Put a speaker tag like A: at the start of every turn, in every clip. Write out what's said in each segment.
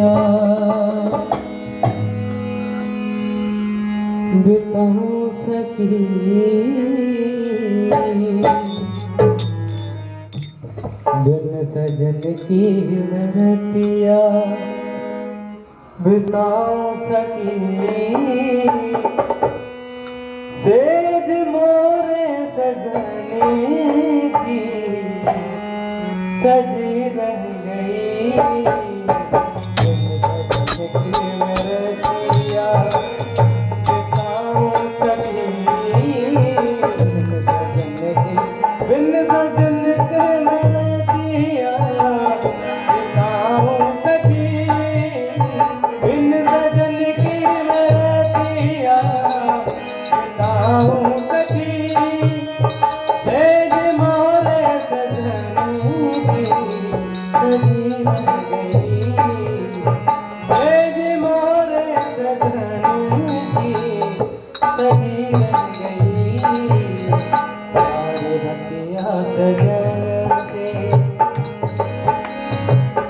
A: रतिया बिता सकी बिन सजन की रतिया बिता सकी सेज मोरे सजने की सजी रह गई बिन सजन की रतिया बिन सजन के रतिया बिताऊं सखी बिन सजन की रतिया बिताऊं सखी सेज मोरे सजन की सजी रह गई सेज मोरे सजन की सजी रह गई सजन से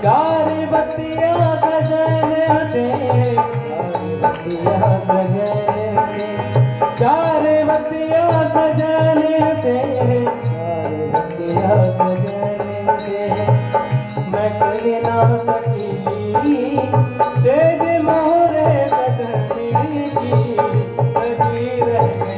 A: चार बत्तियां सजन से चार बत्तियां सजन से चार बत्तियां सजन से मैं कर ना सकी सेज मोरे सजन की सजी रह गई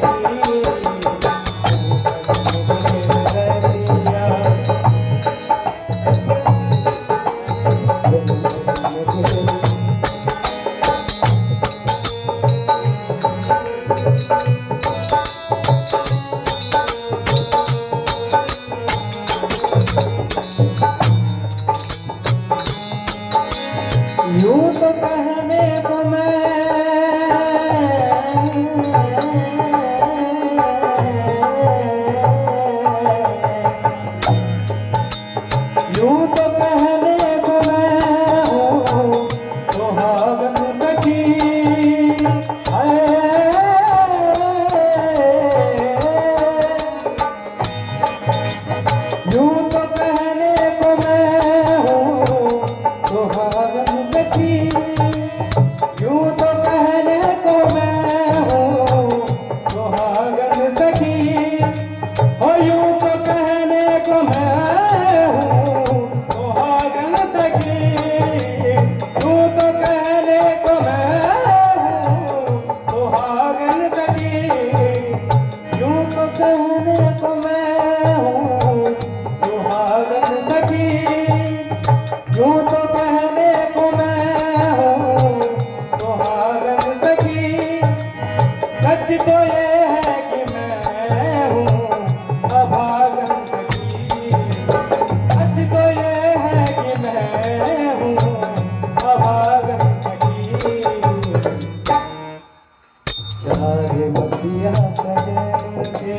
A: यूं तो कहने को यूं तो कहने को मैं हूँ सुहागन सखी यूं तो कहने को मैं हूँ सुहागन सखी यूं तो कहने को मैं हूँ सुहागन सखी हो यूं तो कहने को मैं हूँ सुहागन सखी यूं तो कहने को मैं हूँ सुहागन सखी यूं तो कहने को मैं हूँ सुहागन सखी यूं तो कहने को मैं हूँ सुहागन सखी सच तो ये है कि मैं हूँ अभागन सखी सच तो ये है कि मैं हूँ अभागन सखी चार बत्तियां सजन से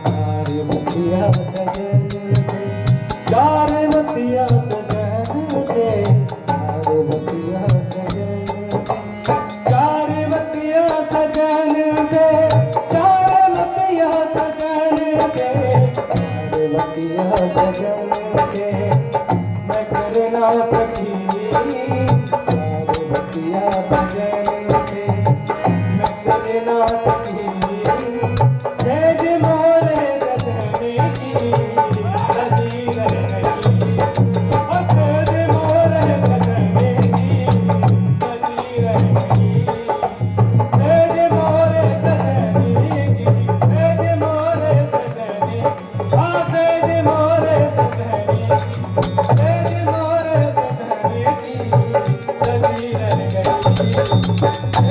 A: चार बत्तियां सजन से चार बत्तियां सजन से चार बत्तियां सजन से चार बत्तियां सजन से चार बत्तियां सजन से मैं कर ना सकी चार बत्तियां सजन से मैं कर ना सकी सेज मोरे सजन की सजी रह गई सेज मोरे सजन की सजी रह गई सेज मोरे सजन की सेज मोरे सजन सेज मोरे सजन सेज मोरे सजन की सजी रह गई।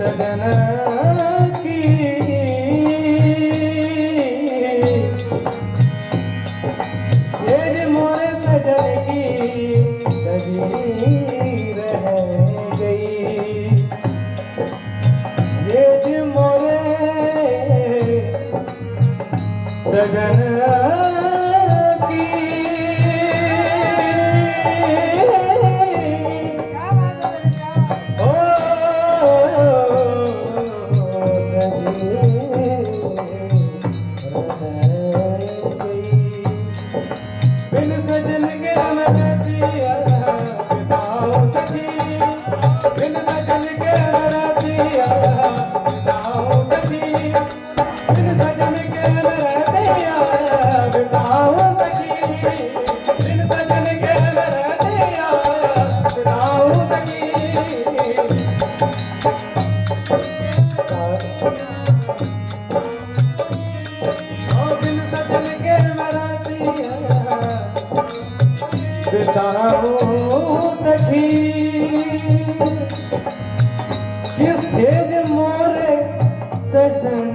A: सजन की सेज मोरे सजन की सजी रह गई सेज मोरे सजन की बिन सजन के मरतिया बिताओ सखी बिन सजन के मरतिया बिताओ सखी बिन सजन के मरतिया बिताओ सखी बिन सजन के मरतिया बिताओ सखी बिन सजन के मरतिया बिताओ सखी कि सेज मोरे सजन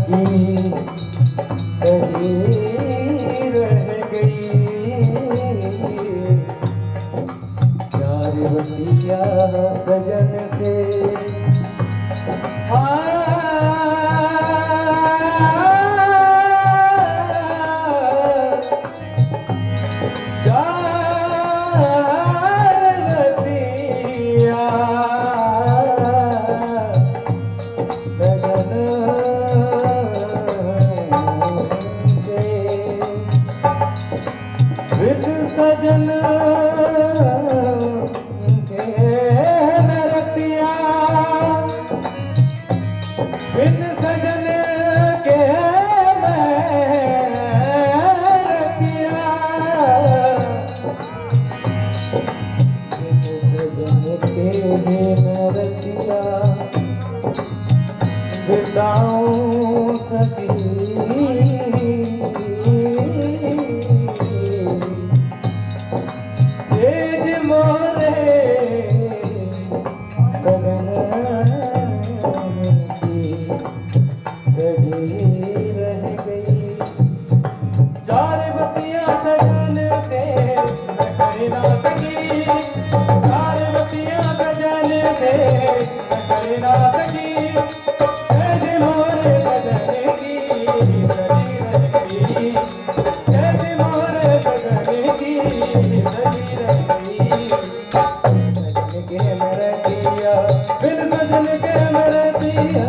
A: की सजी रह गई चार बतिया सजन से सजन के नरतिया बिन सजन के नरतिया बिन सजन के नरतिया बिताऊं सखी चार बतिया सजन से न करना सकी चार बतिया सजन से न करना सकी सज मोरे सजन की सजी रह गई सज मोरे सजन की सजी रह गई सजन के मरतिया बिन सजन के मरतिया